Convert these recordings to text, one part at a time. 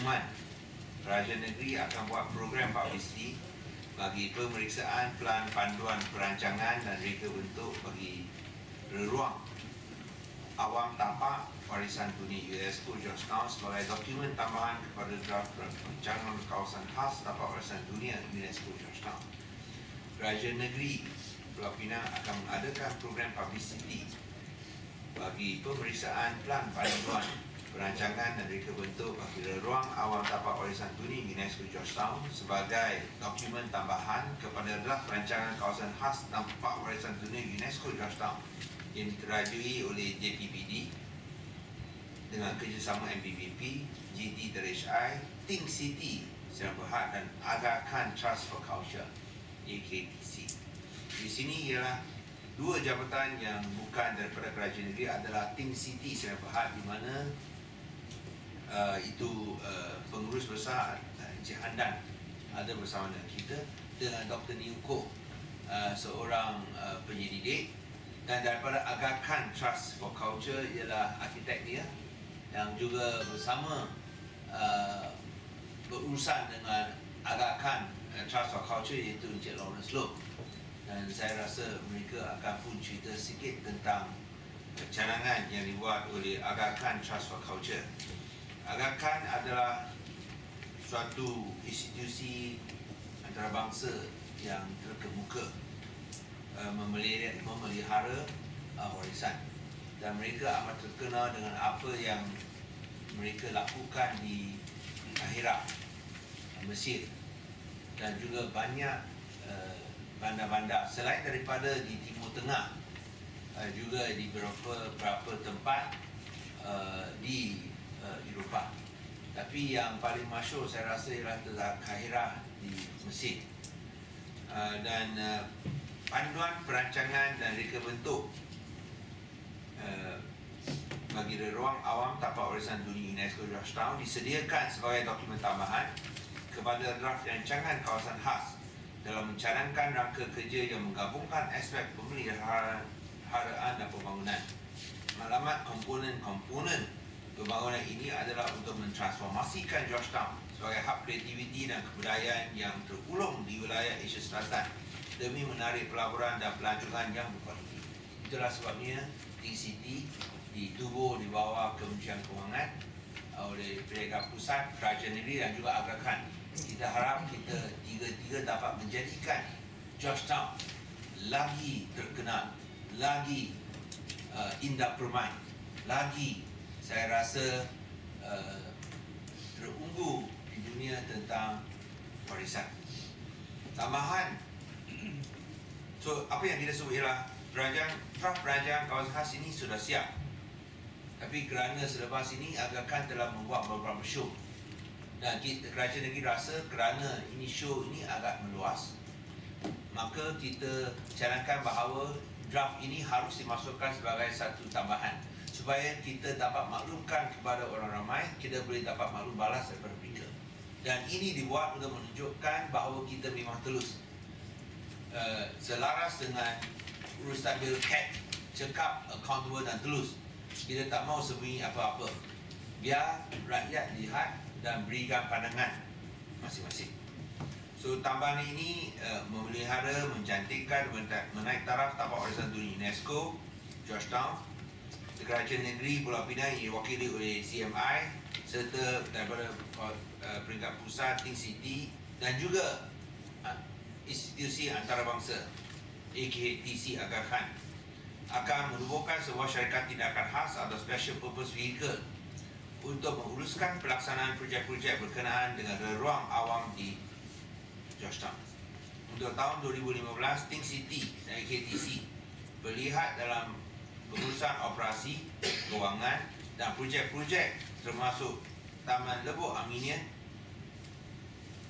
pengumuman, kerajaan negeri akan buat program publicity bagi pemeriksaan pelan panduan perancangan dan reka bentuk bagi ruang awam tapak warisan dunia UNESCO Georgetown sebagai dokumen tambahan kepada draft rancangan kawasan khas tapak warisan dunia UNESCO Georgetown. Kerajaan negeri Pulau Pinang akan mengadakan program publicity bagi pemeriksaan pelan panduan perancangan dan reka bentuk bagi ruang awam tapak warisan dunia UNESCO Georgetown sebagai dokumen tambahan kepada draft rancangan kawasan khas tapak warisan dunia UNESCO Georgetown yang diterajui oleh JPPD dengan kerjasama MPBP, GT-HI, Think City Sdn Bhd dan Aga Khan Trust for Culture AKTC. Di sini ialah dua jabatan yang bukan daripada kerajaan negeri adalah Think City Sdn Bhd, di mana itu pengurus besar Encik Handan ada bersama dengan kita, dengan Dr. Niuko, seorang penyelidik, dan daripada Aga Khan Trust for Culture ialah arkitek dia yang juga bersama berurusan dengan Aga Khan Trust for Culture, iaitu Encik Lawrence Loh. Dan saya rasa mereka akan pun cerita sikit tentang cadangan yang dibuat oleh Aga Khan Trust for Culture. Aga Khan adalah suatu institusi antarabangsa yang terkemuka memelihara warisan, dan mereka amat terkenal dengan apa yang mereka lakukan di Kahirah, Mesir, dan juga banyak bandar-bandar selain daripada di Timur Tengah, juga di beberapa tempat di Eropah. Tapi yang paling masyhur saya rasa ialah Kahirah di Mesir. Dan panduan perancangan dan reka bentuk bagi ruang awam tapak warisan dunia UNESCO Georgetown disediakan sebagai dokumen tambahan kepada draft rancangan kawasan khas dalam mencadangkan rangka kerja yang menggabungkan aspek pemeliharaan dan pembangunan. Maklumat komponen pembangunan ini adalah untuk mentransformasikan Georgetown sebagai hub kreativiti dan kebudayaan yang tergulung di wilayah Asia Selatan demi menarik pelaburan dan pelancongan yang berkualiti. Itulah sebabnya Think City ditubuh di bawah Kementerian Kewangan oleh Pejabat Pusat, Kerajaan Negeri dan juga Aga Khan. Kita harap kita tiga-tiga dapat menjadikan Georgetown lagi terkenal, lagi indah permai, lagi saya rasa terunggu di dunia tentang warisan. Tambahan, so apa yang kita sebut ialah draft rancangan kawasan khas ini sudah siap. Tapi kerana selepas ini Aga Khan telah membuat beberapa show, dan kerajaan negeri rasa kerana ini show ini agak meluas, maka kita cadangkan bahawa draft ini harus dimasukkan sebagai satu tambahan supaya kita dapat maklumkan kepada orang ramai, kita boleh dapat maklum balas daripada mereka. Dan ini dibuat untuk menunjukkan bahawa kita memang tulus, selaras dengan urusan Bill Cat, cakap, accountable dan tulus. Kita tak mau sembunyi apa-apa, biar rakyat lihat dan berikan pandangan masing-masing. So tambahan ini memelihara, mencantikkan, menaik taraf tapak warisan dunia UNESCO Georgetown. Kerajaan negeri Pulau Pinang diwakili oleh CMI serta daripada peringkat pusat Think City dan juga institusi antarabangsa AKTC Aga Khan akan menubuhkan sebuah syarikat tindakan khas atau special purpose vehicle untuk menguruskan pelaksanaan projek-projek berkenaan dengan ruang awam di Georgetown. Untuk tahun 2015, Think City dan AKTC berlihat dalam pengurusan operasi, kewangan dan projek-projek termasuk Taman Lebok Aminian.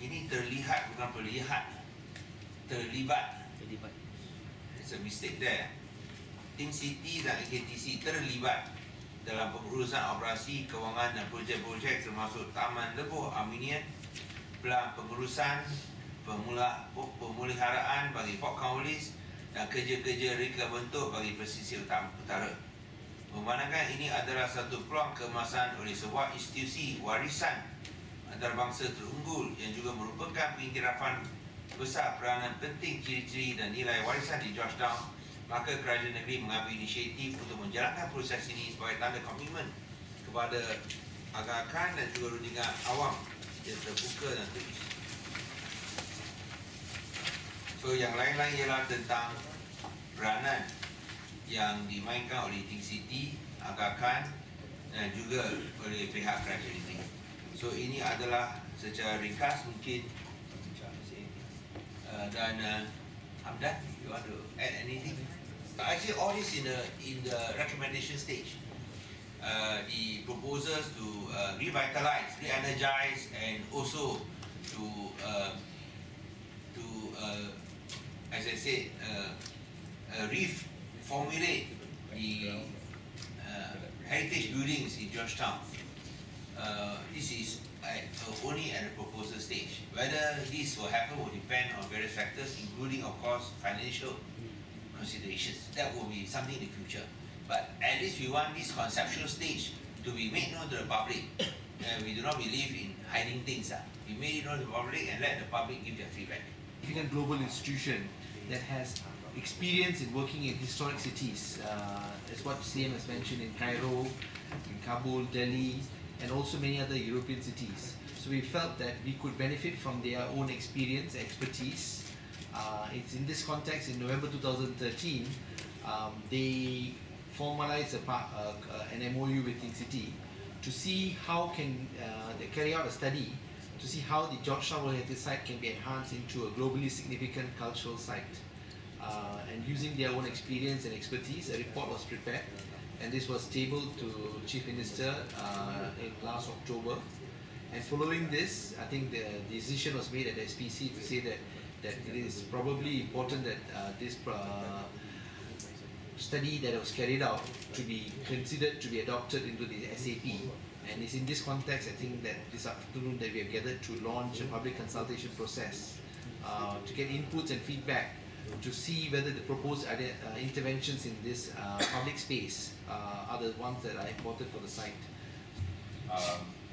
Ini terlihat, bukan perlihat, terlibat. It's a mistake there. Think City dan AKTC terlibat dalam pengurusan operasi, kewangan dan projek-projek termasuk Taman Lebok Aminian, pelan pengurusan pemeliharaan bagi Fort Cornwallis dan kerja-kerja reka bentuk bagi pesisir utara. Memandangkan ini adalah satu peluang keemasan oleh sebuah institusi warisan antarabangsa terunggul yang juga merupakan pengiktirafan besar peranan penting ciri-ciri dan nilai warisan di Georgetown, maka kerajaan negeri mengambil inisiatif untuk menjalankan proses ini sebagai tanda komitmen kepada agar-agar dan juga rundingan awam yang terbuka dan terus. So yang lain-lain ialah tentang peranan yang dimainkan oleh Think City, agar-agar dan juga oleh pihak kerajaan negeri. So ini adalah secara ringkas mungkin dan Hamdan, you want to add anything? Actually, all this in the recommendation stage. The proposals to revitalize, re-energize, and also to as I said, reformulate the heritage buildings in Georgetown. This is only at the proposal stage. Whether this will happen will depend on various factors, including, of course, financial considerations. That will be something in the future. But at least we want this conceptual stage to be made known to the public. And we do not believe in hiding things. We made it known to the public and let the public give their feedback. Significant global institution that has experience in working in historic cities, as what CM has mentioned, in Cairo, in Kabul, Delhi, and also many other European cities. So we felt that we could benefit from their own experience, expertise. It's in this context, in November 2013, they formalized an MOU with Think City to see how can they carry out a study to see how the Georgetown World Heritage Site can be enhanced into a globally significant cultural site. And using their own experience and expertise, a report was prepared, and this was tabled to Chief Minister in last October. And following this, I think the decision was made at the SPC to say that it is probably important that this study that was carried out to be considered to be adopted into the SAP. And it's in this context, I think, that this afternoon that we have gathered to launch a public consultation process to get inputs and feedback to see whether the proposed interventions in this public space are the ones that are important for the site.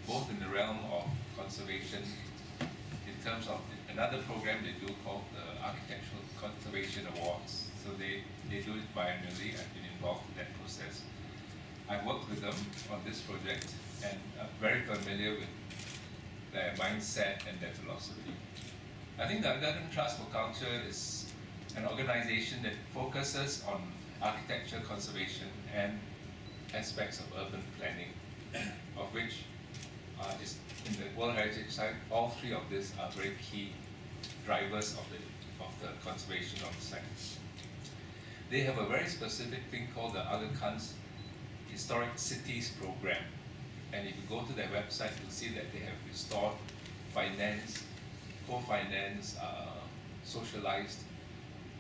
Both in the realm of conservation, in terms of another program they do called the Architectural Conservation Awards. So they do it biannually. I've been involved in that process. I've worked with them on this project and I'm very familiar with their mindset and their philosophy. I think the Agakan Trust for Culture is an organization that focuses on architecture conservation and aspects of urban planning, of which is in the World Heritage Site. All three of these are very key drivers of the conservation of the site. They have a very specific thing called the Aga Khan's Historic Cities Program. And if you go to their website, you'll see that they have restored, financed, co-financed, socialized,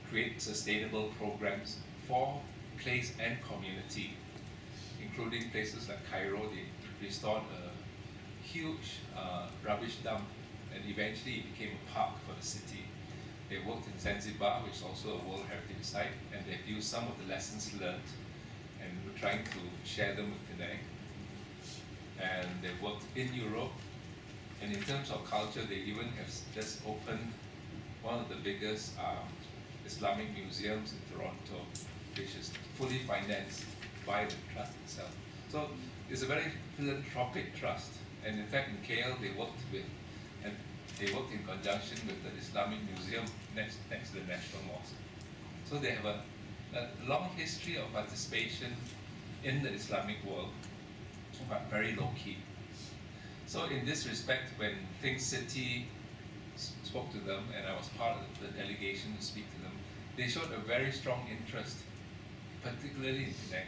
create sustainable programs for place and community, including places like Cairo. They restored a huge rubbish dump, and eventually it became a park for the city. They worked in Zanzibar, which is also a World Heritage Site, and they've used some of the lessons learned, and we're trying to share them with Penang. And they've worked in Europe, and in terms of culture, they even have just opened one of the biggest Islamic museums in Toronto, which is fully financed by the trust itself. So it's a very philanthropic trust, and in fact in KL they worked in conjunction with the Islamic Museum next to the National Mosque. So they have a long history of participation in the Islamic world, but very low key. So in this respect, when Think City spoke to them, and I was part of the delegation to speak to them, they showed a very strong interest, particularly in Penang.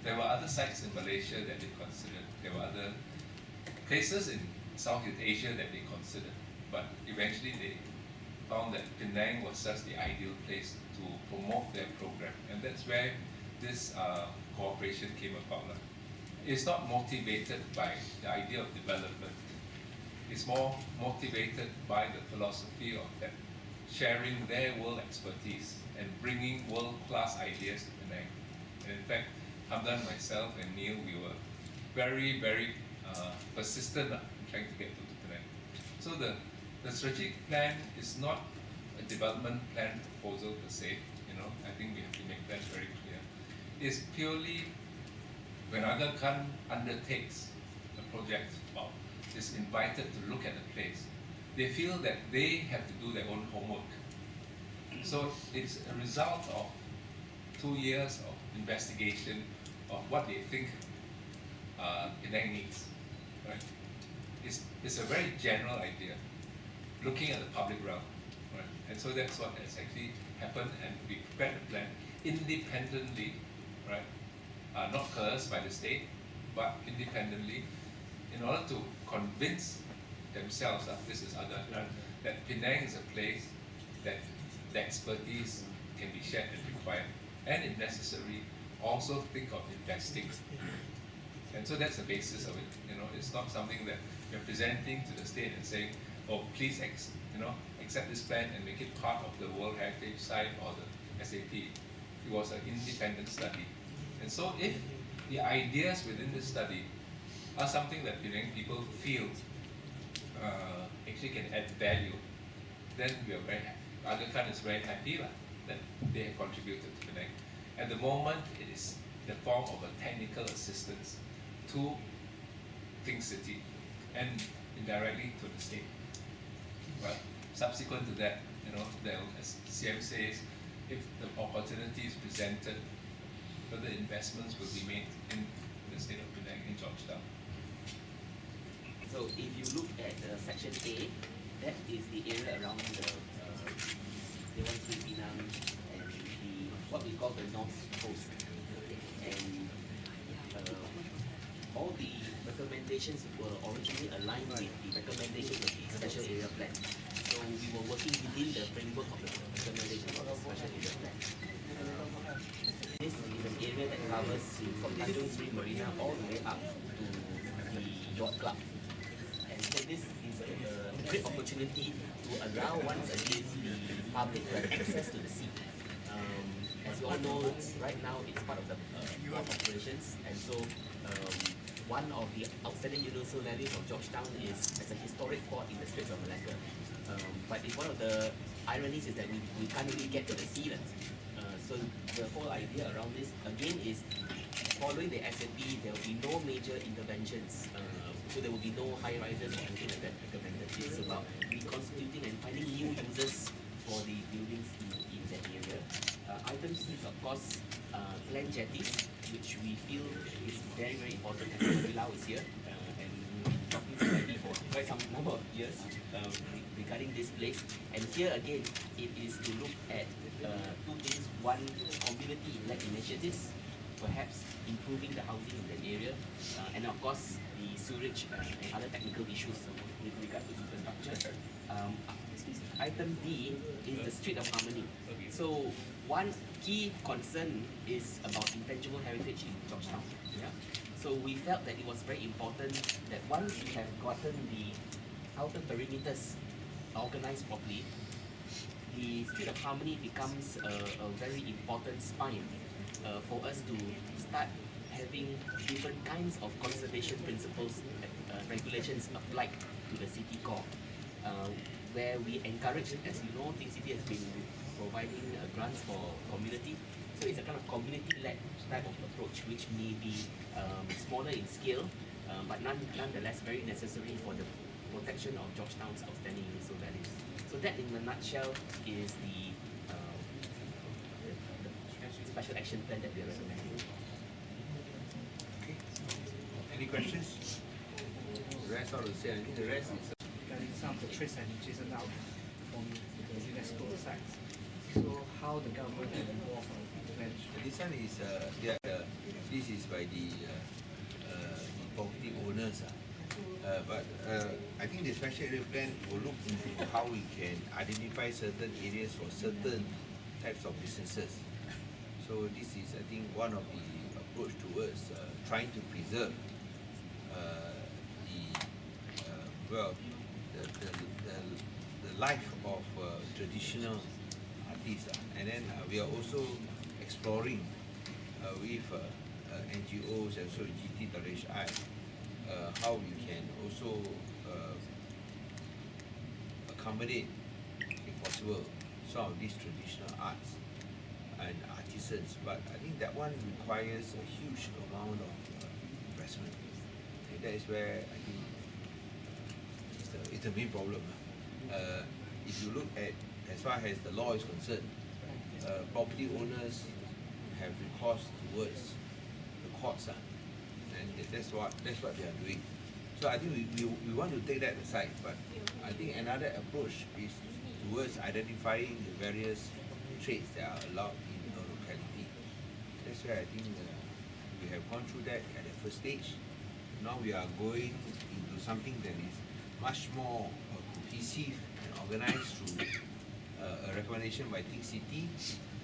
There were other sites in Malaysia that they considered. There were other places in Southeast Asia that they considered. But eventually they found that Penang was just the ideal place to promote their program. And that's where this cooperation came about. It's not motivated by the idea of development. It's more motivated by the philosophy of them sharing their world expertise and bringing world-class ideas to Penang. And in fact, Hamdan, myself, and Neil, we were very, very persistent trying to get to Penang. So the strategic plan is not a development plan proposal per se. I think we have to make that very clear. It's purely when Aga Khan undertakes a project or is invited to look at the place, they feel that they have to do their own homework. So it's a result of 2 years of investigation of what they think Penang needs. Right? It's a very general idea, looking at the public realm. Right? And so that's what has actually happened, and we prepared a plan independently, right? Not coerced by the state, but independently, in order to convince themselves that this is other, that Penang is a place that the expertise can be shared and required, and if necessary, also think of investing. And so that's the basis of it. It's not something that you're presenting to the state and saying, "Oh, please, accept this plan and make it part of the World Heritage Site or the SAP." It was an independent study. And so if the ideas within the study are something that Penang people feel actually can add value, then we are very happy. Aga Khan is very happy that they have contributed to Penang. At the moment, it is the form of a technical assistance to Think City and indirectly to the state. But subsequent to that, as CM says, if the opportunity is presented, further investments will be made in the state of Penang, in Georgetown. So if you look at section A, that is the area around the Dewan Sri Penang and what we call the North Coast. And all the recommendations were originally aligned with the recommendations of the Special Area Plan. So we were working within the framework of the recommendations of the Special Area Plan. This is an area that covers from Tanjung Sri Marina all the way up to the yacht club. And so this is a great opportunity to allow once again the public to have access to the sea. As you all know, right now it's part of the port operations, and so one of the outstanding universal values of Georgetown is as a historic port in the Straits of Malacca. But one of the ironies is that we can't really get to the sea. So the whole idea around this, again, is following the SAP, there will be no major interventions. So there will be no high rises or anything like that recommended. It's about reconstituting and finding new users for the buildings in that area. Item C is, of course, land jetties, which we feel is very, very important. And Bilal is here, and we've been talking to Eddie for quite some number of years regarding this place. And here again, it is to look at two things. One, community-led initiatives, perhaps improving the housing in that area, and of course, the sewage and other technical issues with regard to infrastructure. Item D is the Street of Harmony. So one key concern is about intangible heritage in Georgetown. Yeah? So we felt that it was very important that once we have gotten the outer perimeters organized properly, the Street of Harmony becomes a very important spine for us to start having different kinds of conservation principles, regulations applied to the city core, where we encourage, as you know, Think City has been providing grants for community. So it's a kind of community-led type of approach, which may be smaller in scale, but nonetheless very necessary for the protection of Georgetown's outstanding universal values. So that, in a nutshell, is the special action plan that we are recommending. Okay. Any questions? The rest all the same. I think the rest is. Regarding some of the trace and adjacent out from the UNESCO sites. So how the government can involve intervention? This one is this is by the property owners. But I think the special area plan will look into how we can identify certain areas for certain types of businesses. So this is, I think, one of the approach towards trying to preserve the life of traditional artists, and then we are also exploring with NGOs and so GT.hi how we can also accommodate, if possible, some of these traditional arts and artisans. But I think that one requires a huge amount of investment. And that is where I think it's the main problem. If you look at, as far as the law is concerned, property owners have recourse towards the courts, and that's what they are doing. So I think we want to take that aside, but I think another approach is towards identifying the various traits that are allowed in a locality. That's where I think we have gone through that at the first stage. Now we are going into something that is much more cohesive and organized through a recommendation by Think City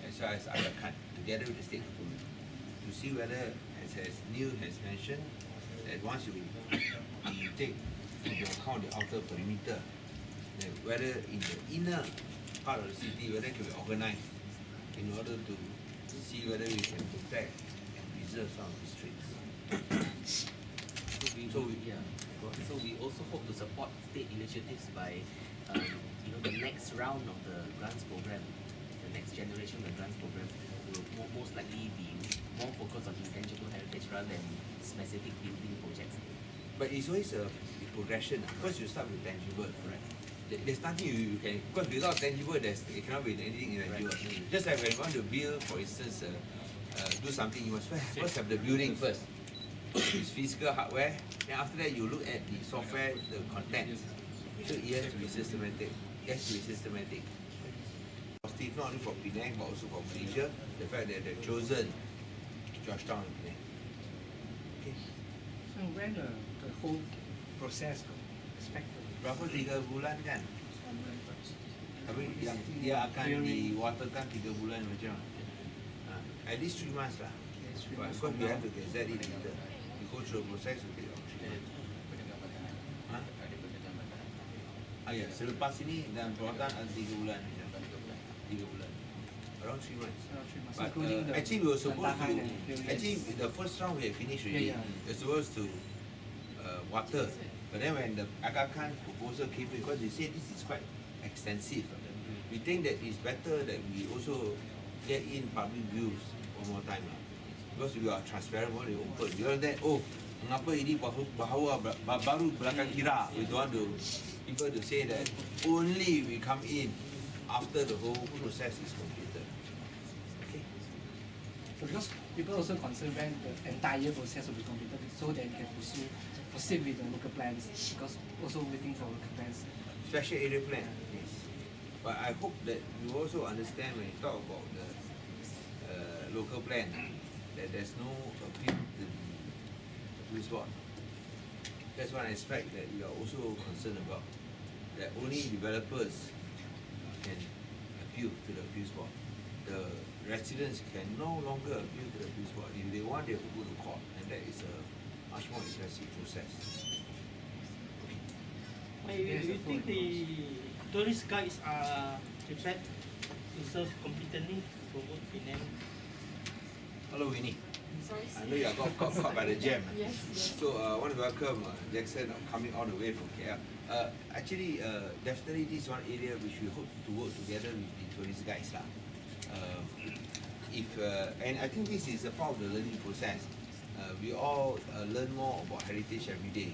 as well as Agakan, together with the state government, to see whether, as Neil has mentioned, that once you take into account the outer perimeter, then whether in the inner part of the city, whether it can be organized in order to see whether we can protect and preserve some of the streets. So we also hope to support state initiatives by, the next round of the grants program, the next generation of the grants program will most likely be more focused on intangible heritage rather than specific building projects. But it's always a progression. First you start with tangible, right? There's nothing you can, because without tangible, it cannot be anything intangible. Right. Just like when you want to build, for instance, do something, you must first have the building first. It's physical hardware, then after that you look at the software, the content. So it has to be systematic. Positive not only for Penang but also for Malaysia, the fact that they've chosen Georgetown and Penang. Okay. So when the whole process expected? Berapa 3 bulan kan? Tapi yang dia akan diwaterkan 3 bulan macam at least 3 months lah. But of course we have to gazette it later. We go through a process to take 3 months. Ya, selepas ini dan perawatan ada 3 bulan. 3 bulan. Around 3 months. But actually we were supposed to, the first round we had finished already. We were supposed to water. But then when the Aga Khan proposal came in, because they said this is quite extensive, we think that it's better that we also get in public views one more time. Because we are transparent, we are open. Beyond that, mengapa ini baru belakang kira? We don't want people to say that only we come in after the whole process is completed. Okay. Because people also concerned when the entire process will be completed, so they can proceed with the local plans, because also waiting for local plans. Special area plan, yes. But I hope that you also understand when you talk about the local plan, that there's no appeal to the police board. That's one aspect that we are also concerned about, that only developers can appeal to the police board. The residents can no longer appeal to the police board. If they want, they have to go to court, and that is a much more expensive process. Do you think the tourist guides are prepared to serve competently for both Penang? Hello, Winnie. I know you got caught by the jam. Yes. So I want to welcome Jackson coming all the way from KL. Actually, definitely this is one area which we hope to work together with the tourist guides. And I think this is a part of the learning process. We all learn more about heritage every day.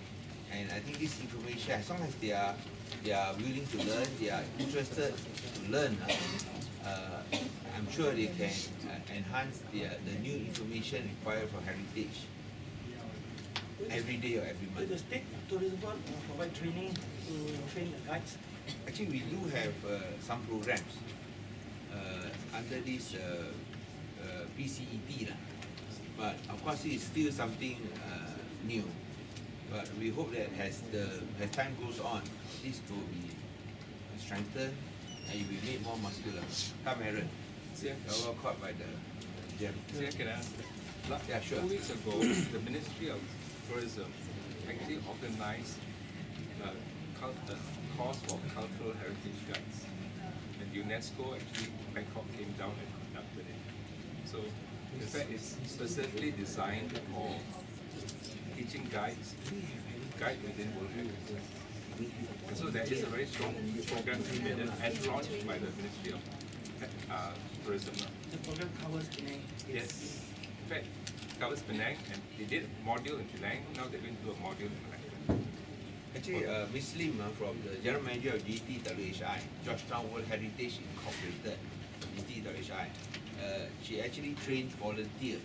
And I think this information, as long as they are willing to learn, they are interested to learn, I'm sure they can enhance the new information required for heritage every day or every month. The state tourism board provide training to train the guides? Actually, we do have some programs under this PCET, but of course it is still something new. But we hope that as time goes on, this will be strengthened and it will be made more muscular. Come, Aaron. You were caught by the jam. Can I ask? Yeah, sure. 2 weeks ago, the Ministry of Tourism actually organized a course for cultural heritage guides. And UNESCO actually, Bangkok came down and conducted it. So, in fact, it's specifically designed for teaching guides, guide within World Heritage. So there is a very strong program implemented and launched by the Ministry of Tourism. The program covers Penang. Yes. In fact, covers Penang, and they did a module in Penang. Now they're going to do a module in Malacca. Actually, Ms. Lim from the General Manager of GTWHI, Georgetown World Heritage Incorporated, GTWHI, she actually trains volunteers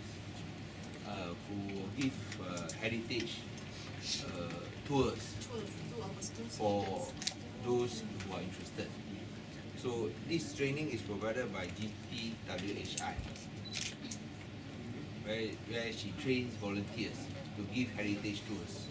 who give heritage tours for those who are interested. So this training is provided by GTWHI, where she trains volunteers to give heritage tours.